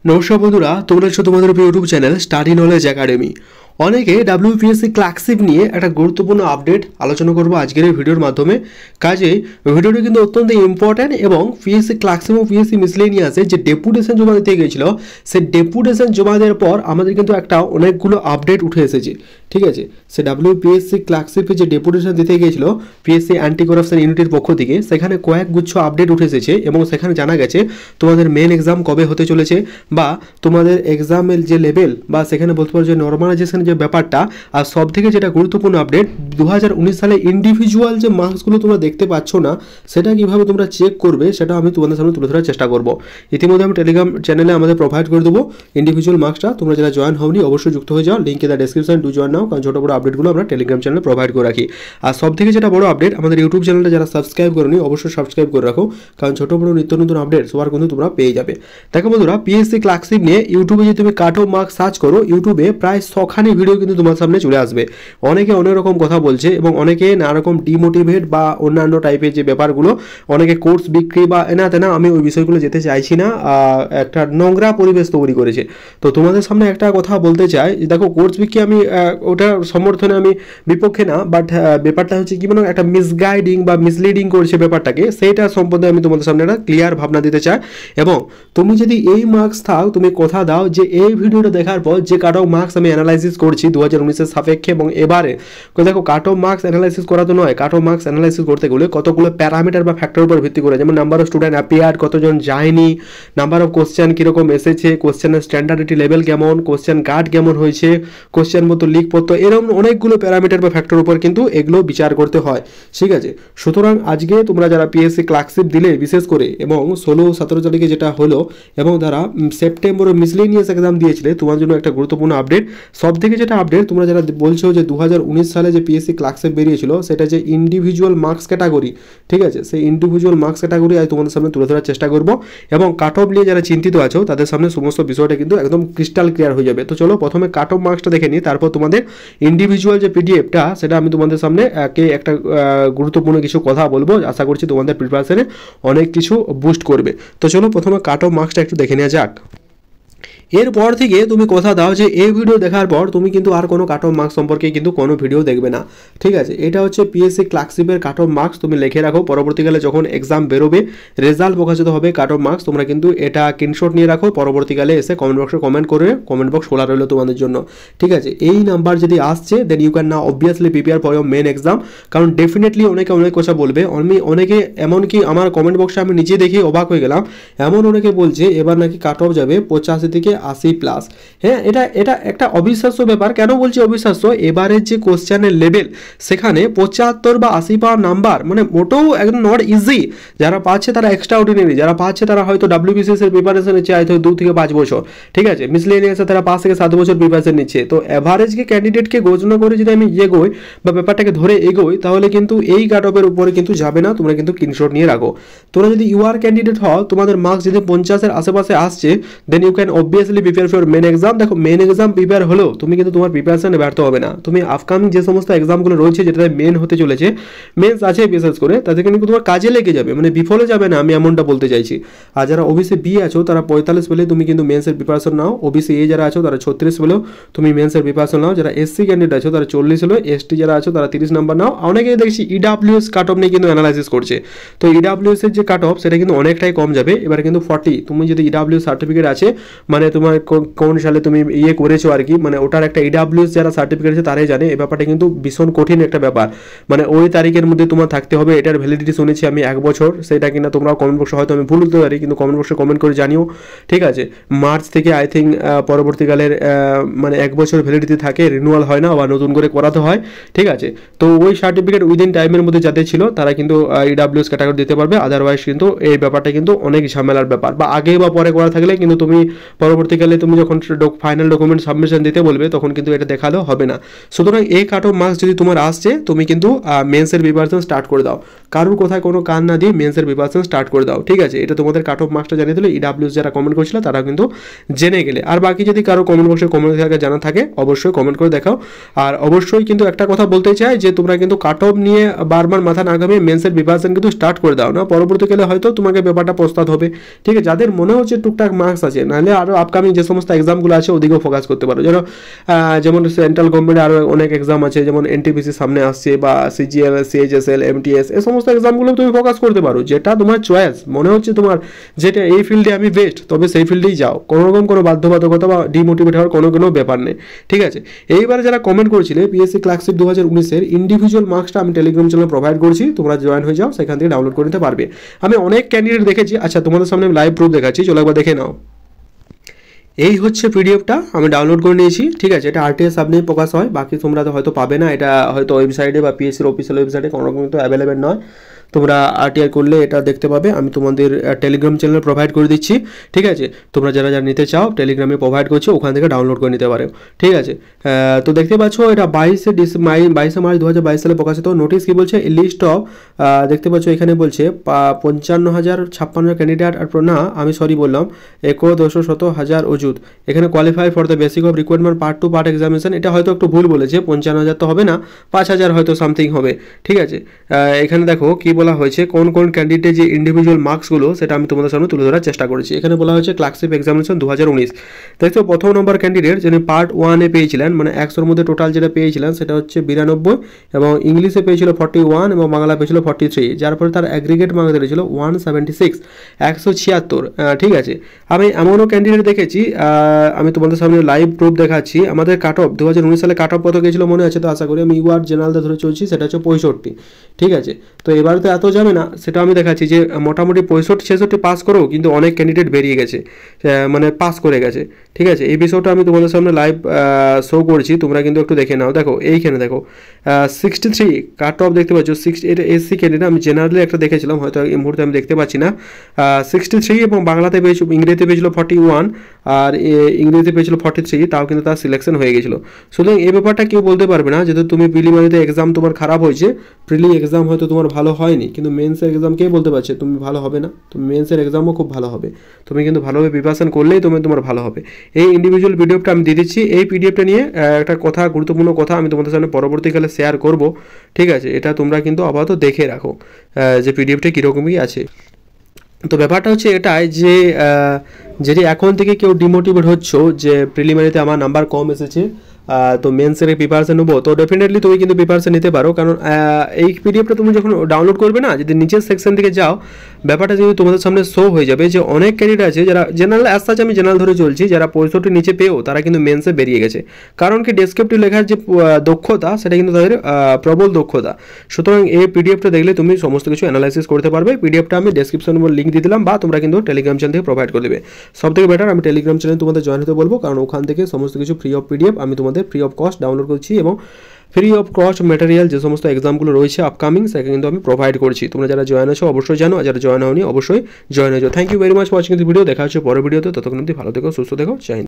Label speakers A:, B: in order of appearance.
A: নমস্কার বন্ধুরা, তোমরা হচ্ছে তোমাদের YouTube channel study knowledge academy. অনেকে ডাব্লিউপিএসসি ক্লার্কশিপ নিয়ে একটা গুরুত্বপূর্ণ আপডেট আলোচনা করব আজকের এই ভিডিওর মাধ্যমে। কাজে ভিডিওটি কিন্তু অত্যন্ত ইম্পর্ট্যান্ট এবং পিএসসি ক্লার্কশিপ এবং পিএসসি মিসলেনিয়াসে যে ডেপুটেশন জমা দিতে গিয়েছিল সেই ডেপুটেশন জমা দেওয়ার পর আমাদের কিন্তু একটা অনেকগুলো আপডেট উঠে এসেছে। ঠিক আছে, সে ডাব্লিউপিএসসি ক্লার্কশিপে যে ডেপুটেশন দিতে গিয়েছিল পিএসসি অ্যান্টি করাপশন ইউনিটের পক্ষ থেকে, সেখানে কয়েকগুচ্ছ আপডেট উঠে এসেছে এবং সেখানে জানা গেছে তোমাদের মেন এক্সাম কবে হতে চলেছে বা তোমাদের এক্সামের যে লেভেল বা সেখানে বলতে পারো যে নর্মালাইজেশন যে ব্যাপারটা। আর সব থেকে যেটা গুরুত্বপূর্ণ আপডেট, 2019 সালে ইন্ডিভিজুয়াল যে মার্কসগুলো তোমরা দেখতে পাচ্ছ না সেটা কীভাবে তোমরা চেক করবে সেটা আমি তোমাদের সামনে তুলে ধরার চেষ্টা করব। ইতিমধ্যে আমি টেলিগ্রাম চ্যানেলে আমাদের প্রোভাইড করে দেবো ইন্ডিভিজুয়াল মার্কসটা। তোমরা যারা জয়েন হওনি অবশ্যই যুক্ত হয়ে যাও, link in the description, to join নাও, কারণ ছোটো বড়ো আপডেটগুলো আমরা টেলিগ্রাম চ্যানেলে প্রোভাইড করে রাখি। আর সব থেকে যেটা বড় আপডেট, আমাদের ইউটিউব চ্যানেলটা যারা সাবস্ক্রাইব করোনি অবশ্যই সাবস্ক্রাইব করে রাখো, কারণ ছোটো বড়ো নিত্য নতুন আপডেট সবার কিন্তু তোমরা পেয়ে যাবে। দেখো বন্ধুরা, পিএসসি ক্লার্কশিপ নিয়ে ইউটিউবে যদি তুমি কাট অফ মার্কস সার্চ করো, ইউটিউবে প্রায় 100খানি ভিডিও কিন্তু তোমার সামনে চলে আসবে। অনেকে অনেক রকম কথা বলছে এবং অনেকে নানা রকম ডিমোটিভেট বা অন্যান্য টাইপের যে ব্যাপারগুলো, অনেকে কোর্স বিক্রি বা এনা তেনা, আমি ওই বিষয়গুলো যেতে চাইছি না, একটা নোংরা পরিবেশ তৈরি করেছে। তো তোমাদের সামনে একটা কথা বলতে চাই, দেখো কোর্স বিক্রি আমি ওটার সমর্থনে আমি বিপক্ষে না, বাট ব্যাপারটা হচ্ছে কি মানে একটা মিসগাইডিং বা মিসলিডিং করছে ব্যাপারটাকে, সেইটা সম্বন্ধে আমি তোমাদের সামনে একটা ক্লিয়ার ভাবনা দিতে চাই। এবং তুমি যদি এই মার্কস থাও, তুমি কথা দাও যে এই ভিডিওটা দেখার পর যে কাট অফ মার্কস আমি অ্যানালাইসিস করছি 2019-এর সাপেক্ষে এবং এবারে, দেখো কাট অফ মার্কস অ্যানালাইসিস করা তো নয়, কাট অফ মার্কস অ্যানালাইসিস করতে গেলে কতগুলো প্যারামিটার বা ফ্যাক্টর উপর ভিত্তি করে, যেমন নাম্বার অফ স্টুডেন্ট অ্যাপিয়ার, কতজন যায়নি, নাম্বার অফ কোশ্চেন কীরকম এসেছে, কোশ্চেনের স্ট্যান্ডার্ডিটি লেভেল কেমন, কোশ্চেন গার্ড কেমন হয়েছে, কোশ্চেন মতো লিখপত্র, এরকম অনেকগুলো প্যারামিটার বা ফ্যাক্টর উপর কিন্তু এগুলো বিচার করতে হয়। ঠিক আছে, সুতরাং আজকে তোমরা যারা পিএসসি ক্লার্কশিপ দিলে বিশেষ করে, এবং 16-17 তারিখে যেটা হলো, এবং যারা সেপ্টেম্বরে মিসলেনিয়াস এক্সাম দিয়েছিলে, তোমার জন্য একটা গুরুত্বপূর্ণ আপডেট। সব থেকে যেটা আপডেট, তোমরা যারা বলছো যে 2019 সালে যে পিএসসি ক্লার্কশিপ বেরিয়েছিল সেটা যে ইন্ডিভিজুয়াল মার্কস ক্যাটাগরি, ঠিক আছে, সেই ইন্ডিভিজুয়াল মার্কস ক্যাটাগরি আজ তোমাদের সামনে তুলে ধরার চেষ্টা করবো। এবং কাট অফ নিয়ে যারা চিন্তিত আছো তাদের সামনে সমস্ত বিষয়টা কিন্তু একদম ক্রিস্টাল ক্লিয়ার হয়ে যাবে। তো চলো প্রথমে কাট অফ মার্কসটা দেখে নিই, তারপর তোমাদের ইন্ডিভিজুয়াল যে পিডিএফটা সেটা আমি তোমাদের সামনে একটা গুরুত্বপূর্ণ কিছু কথা বলবো, আশা করছি তোমাদের প্রিপারেশনে অনেক কিছু বুস্ট করবে। তো চলো প্রথমে কাট অফ মার্কসটা একটু দেখে নেওয়া যাক। এরপর থেকে তুমি কথা দাও যে এই ভিডিও দেখার পর তুমি কিন্তু আর কোনো কাট অফ মার্কস সম্পর্কে কিন্তু কোনো ভিডিও দেখবে না। ঠিক আছে, এটা হচ্ছে পিএসসি ক্লার্কশিপের কাট অফ মার্কস, তুমি লিখে রাখো। পরবর্তীকালে যখন এক্সাম বেরোবে, রেজাল্ট প্রকাশিত হবে কাট অফ মার্কস, তোমরা কিন্তু এটা স্ক্রিনশট নিয়ে রাখো, পরবর্তীকালে এসে কমেন্ট বক্সে কমেন্ট করে, কমেন্ট বক্স খোলা রইলো তোমাদের জন্য। ঠিক আছে, এই নাম্বার যদি আসছে দেন ইউ ক্যান না obviously prepare for your main exam, কারণ ডেফিনেটলি অনেকে অনেক কথা বলবে। অনেকে এমনকি আমার কমেন্ট বক্সে আমি নিজে দেখে অবাক হয়ে গেলাম, এমন অনেকে বলছে এবার নাকি কাট অফ যাবে 85 থেকে 80+। হ্যাঁ, এটা একটা অবিশ্বাস্য ব্যাপার। কেন বলছি অবিশ্বাস্য? এবারের যে কোশ্চেনের লেভেল সেখানে 75 বা 80 পাওয়ার নাম্বার মানে মোটেও একদম নট ইজি। যারা পাচ্ছে তারা এক্সট্রা অর্ডিনারি, যারা পাচ্ছে তারা হয়তো ডাব্লিউবিসিএস এর প্রিপারেশন নিচ্ছে হয়তো 2 থেকে 5 বছর। ঠিক আছে, মিসলেনিয়াসে তারা 5 থেকে 7 বছর প্রিপারেশন নিচ্ছে। তো অ্যাভারেজকে ক্যান্ডিডেটকে গণনা করে যদি আমি এগোই বা ব্যাপারটাকে ধরে এগোই, তাহলে কিন্তু এই কাট অফের উপরে কিন্তু যাবে না। তোমরা কিন্তু স্ক্রিনশট নিয়ে রাখো। তোমরা যদি ইউআর ক্যান্ডিডেট হও, তোমাদের মার্কস যদি 50-এর আশেপাশে আসছে, then you can obviously prepare for main exam. দেখো মেন এক্সাম প্রিপেয়ার হলেও তুমি কিন্তু তোমার প্রিপারেশনে ব্যর্থ হবে না। তুমি আপকামিং যে সমস্ত এক্সামগুলো রয়েছে যেটাতে মেন হতে চলেছে, মেন্স আছে বিশেষ করে, তাদের কিন্তু তোমার কাজে লেগে যাবে, মানে বিফলে যাবে না, আমি এমনটা বলতে চাইছি। আর যারা ওবিসি বি আছো তারা 45 পেলে তুমি কিন্তু মেন্সের প্রিপারেশন নাও। ওবিসি এ যারা আছো তারা 36 পেলেও তুমি মেন্সের প্রিপারেশন নাও। যারা এসসি ক্যান্ডিডেট আছো তারা 40 হলো, এসটি যারা আছো তারা 30 নাম্বার নাও। অনেকেই দেখছি ইডাব্লিউএস কাট অফ নিয়ে কিন্তু অ্যানালাইসিস করছে। তো ইডাব্লিউএস এর যে কাট অফ সেটা কিন্তু অনেকটাই কম যাবে, এবার কিন্তু 40। তুমি যদি ইডাব্লিউএস সার্টিফিকেট আছে, মানে তোমার কোন সালে তুমি করেছো আর কি, মানে ওটার একটা ইডাব্লিউএস যারা সার্টিফিকেট আছে তারাই জানে। এই ব্যাপারটা কিন্তু ভীষণ কঠিন একটা ব্যাপার, মানে ওই তারিখের মধ্যে তোমার থাকতে হবে। এটার ভ্যালিডিটি শুনেছি আমি 1 বছর, সেটা কিনা তোমরা কমেন্ট বক্সে হয়তো আমি ভুল বলতে পারি, কিন্তু কমেন্ট বক্সে কমেন্ট করে জানিও। ঠিক আছে, মার্চ থেকে আই থিঙ্ক পরবর্তীকালের মানে 1 বছর ভ্যালিডিটি থাকে, রিনিউয়াল হয় না বা নতুন করে করাতে হয়। ঠিক আছে, তো ওই সার্টিফিকেট উইদিন টাইমের মধ্যে যাদের ছিল তারা কিন্তু ইডাব্লিউএস ক্যাটাগরি দিতে পারবে। আদারওয়াইজ কিন্তু এই ব্যাপারটা কিন্তু অনেক ঝামেলার ব্যাপার, বা আগে বা পরে করা থাকলে কিন্তু তুমি পরবর্তী পরবর্তীকালে তুমি যখন ফাইনাল ডকুমেন্ট সাবমিশন দিতে বলবে তখন কিন্তু এটা দেখালেও হবে না। সুতরাং এই কাট অফ মার্কস যদি তোমার আসছে তুমি কিন্তু মেন্সের প্রিপারেশন স্টার্ট করে দাও, কারোর কোথায় কোনো কান না দিয়ে মেন্সের প্রিপারেশন স্টার্ট করে দাও, ঠিক আছে। এটা তোমাদের কাট অফ মার্কসটা জানিয়ে দিলে ইডাব্লিউএস যারা কমেন্ট করছিল তারা কিন্তু জেনে গেলে। আর বাকি যদি কারো কমেন্ট বক্সে কমেন্ট থাকে জানা থাকে অবশ্যই কমেন্ট করে দেখাও। আর অবশ্যই কিন্তু একটা কথা বলতে চাই যে তোমরা কিন্তু কাট অফ নিয়ে বারবার মাথা না ঘামিয়ে মেন্সের প্রিপারেশন কিন্তু স্টার্ট করে দাও না, পরবর্তীকালে হয়তো তোমাকে ব্যাপারটা পস্তাতে হবে, ঠিক আছে। যাদের মনে হচ্ছে টুকটাক মার্কস আছে, নাহলে আরও আপকামিং যে সমস্ত এক্সামগুলো আছে ওদিকেও ফোকাস করতে পারো। যেমন সেন্ট্রাল গভর্নমেন্টের আরও অনেক এক্সাম আছে, যেমন এনটিপিসি সামনে আসছে বা সিজিএল, সিএইচএসএল, এমটিএস, এই সমস্ত এক্সামগুলো তুমি ফোকাস করতে পারো। যেটা তোমার চয়েস মনে হচ্ছে তোমার যেটা এই ফিল্ডে আমি বেস্ট, তবে সেই ফিল্ডেই যাও, কোনো রকম কোনো বাধ্যবাধকতা বা ডিমোটিভেট হওয়ার কোনো ব্যাপার নেই, ঠিক আছে। এইবার যারা কমেন্ট করেছিলে পিএসসি ক্লার্কশিপ 2019-এর ইন্ডিভিজুয়াল মার্কসটা আমি টেলিগ্রাম চ্যানেলে প্রোভাইড করছি, তোমরা জয়েন হয়ে যাও, সেখান থেকে ডাউনলোড করে নিতে পারবে। আমি অনেক ক্যান্ডিডেট দেখেছি, আচ্ছা তোমাদের সামনে লাইভ প্রুফ দেখাচ্ছি, চলো একবার দেখে নাও। এই হচ্ছে পিডিএফটা আমি ডাউনলোড করে নিয়েছি, ঠিক আছে। এটা আরটিএস সাব নিয়ে প্রকাশ হয়, বাকি তোমরা তো হয়তো পাবে না, এটা হয়তো ওয়েবসাইটে বা পিএসসির অফিসিয়াল ওয়েবসাইটে কোনো রকম কিন্তু অ্যাভেলেবেল নয়, তোমরা আরটিআই করলে এটা দেখতে পাবে। আমি তোমাদের টেলিগ্রাম চ্যানেল প্রোভাইড করে দিচ্ছি, ঠিক আছে। তোমরা যারা যারা নিতে চাও টেলিগ্রামে প্রোভাইড করছো, ওখান থেকে ডাউনলোড করে নিতে পারো, ঠিক আছে। তো দেখতে পাচ্ছ এটা 22 মার্চ 2022 সালে প্রকাশিত নোটিশ। কি বলছে, লিস্ট অফ, দেখতে পাচ্ছ এখানে বলছে 55,056 ক্যান্ডিডেট, আর না আমি সরি বললাম 1,200,000 অজুত এখানে qualify for the basic of requirement part 2 part examination. এটা হয়তো একটু ভুল বলেছে, 55,000 তো হবে না, 5,000 হয়তো সামথিং হবে, ঠিক আছে। এখানে দেখো কি বলা হয়েছে, কোন কোন ক্যান্ডিডেট যে ইন্ডিভিজুয়াল মার্কসগুলো সেটা আমি তোমাদের সামনে তুলে ধরার চেষ্টা করেছি। এখানে বলা হয়েছে ক্লার্কশিপ এক্সামিনেশন 2019, দেখছো প্রথম নম্বর ক্যান্ডিডেট যিনি পার্ট 1-এ পেয়েছিলেন, মানে 100-র মধ্যে টোটাল যেটা পেয়েছিলেন সেটা হচ্ছে 92, এবং ইংলিশে পেয়েছিল 41 এবং বাংলা পেয়েছিল 43, যার ফলে তার অ্যাগ্রিগেট মার্ক দিয়েছিল 176, 176, ঠিক আছে। আমি এমনও ক্যান্ডিডেট দেখেছি, আমি তোমাদের সামনে লাইভ প্রুফ দেখাচ্ছি। আমাদের কাট অফ 2019 সালে কাট অফ কত গেছিলো মনে আছে তো, আশা করি আমি ইউআর জেনারেলটা ধরে চলছি, সেটা হচ্ছে 65, ঠিক আছে। তো এবারে তো এত যাবে না, সেটা আমি দেখাচ্ছি যে মোটামুটি 65-66 পাস করেও কিন্তু অনেক ক্যান্ডিডেট বেরিয়ে গেছে, মানে পাস করে গেছে, ঠিক আছে। এই বিষয়টা আমি তোমাদের সামনে লাইভ শো করছি, তোমরা কিন্তু একটু দেখে নাও। দেখো এইখানে দেখো 63 কাট অফ দেখতে পাচ্ছ, এটা এসসি ক্যান্ডিডেট, আমি জেনারেলি একটা দেখেছিলাম, হয়তো এই মুহূর্তে আমি দেখতে পাচ্ছি না। 63 এবং বাংলাতে পেয়েছিল, ইংরেজিতে পেয়েছিল 41 আর ইংরেজিতে পেয়েছিল 43, তাও কিন্তু তার সিলেকশন হয়ে গেছিলো। সুতরাং এই ব্যাপারটা কেউ বলতে পারবে না যেহেতু তুমি প্রিলিমিনারিতে এক্সাম তোমার খারাপ হয়েছে, প্রিলি এক্সাম হয়তো তোমার ভালো হয়নি, কিন্তু মেন্সের এক্সাম কে বলতে পারছে তুমি ভালো হবে না, তুমি মেন্সের এক্সামও খুব ভালো হবে, তুমি কিন্তু ভালোভাবে প্রিপারেশন করলেই তোমার ভালো হবে। এই ইন্ডিভিজুয়াল পিডিএফটা আমি দিয়ে দিচ্ছি, এই পিডিএফটা নিয়ে একটা কথা, গুরুত্বপূর্ণ কথা আমি তোমাদের সামনে পরবর্তীকালে শেয়ার করব, ঠিক আছে। এটা তোমরা কিন্তু আপাতত দেখে রাখো যে পিডিএফটা কীরকমই আছে। তো ব্যাপারটা হচ্ছে এটাই যে যদি এখন থেকে কেউ ডিমোটিভেট হচ্ছ যে প্রিলিমিনারিতে আমার নাম্বার কম এসেছে, তো মেন্সের প্রিপারেশন নেবো, তো ডেফিনেটলি তুমি কিন্তু প্রিপারেশন নিতে পারো, কারণ এই পিডিএফটা তুমি যখন ডাউনলোড করবে না, যদি নিচের সেকশন থেকে যাও, ব্যাপারটা যদি তোমাদের সামনে শো হয়ে যাবে যে অনেক ক্যান্ডিডেট আছে যারা জেনারেল, অ্যাজ সাচ আমি জেনারেল ধরে চলছি, যারা 65 নিচে পেয়েও তারা কিন্তু মেন্সে বেরিয়ে গেছে, কারণ কি ডেসক্রিপটিভ লেখার যে দক্ষতা সেটা কিন্তু তাদের প্রবল দক্ষতা। সুতরাং এই পিডিএফটা দেখলে তুমি সমস্ত কিছু অ্যানালাইসিস করতে পারবে। পিডিএফটা আমি ডেসক্রিপশনে লিঙ্ক দিয়ে দিলাম, বা তোমরা কিন্তু টেলিগ্রাম চ্যানেল থেকে প্রোভাইড করে দেবে। সব থেকে বেটার আমি টেলিগ্রাম চ্যানেল তোমাদের জয়েন হতে বলবো, কারণ ওখান থেকে সমস্ত কিছু ফ্রি অফ পিডিএফ আমি তোমাদের ফ্রি অফ কস্ট ডাউনলোড করছি, এবং ফ্রি অফ কস্ট ম্যাটেরিয়াল যে সমস্ত এক্সামগুলো রয়েছে আপকামিং সেটা কিন্তু আমি প্রোভাইড করছি। তোমরা যারা জয়েন আছো অবশ্যই জানো, আর যারা জয়েন হওনি অবশ্যই জয়েন হয়ে যাও। Thank you very much for watching this video. দেখা হচ্ছে পরের ভিডিওতে, ততক্ষণ অবধি ভালো থেকো, সুস্থ থেকো, জয় হিন্দ।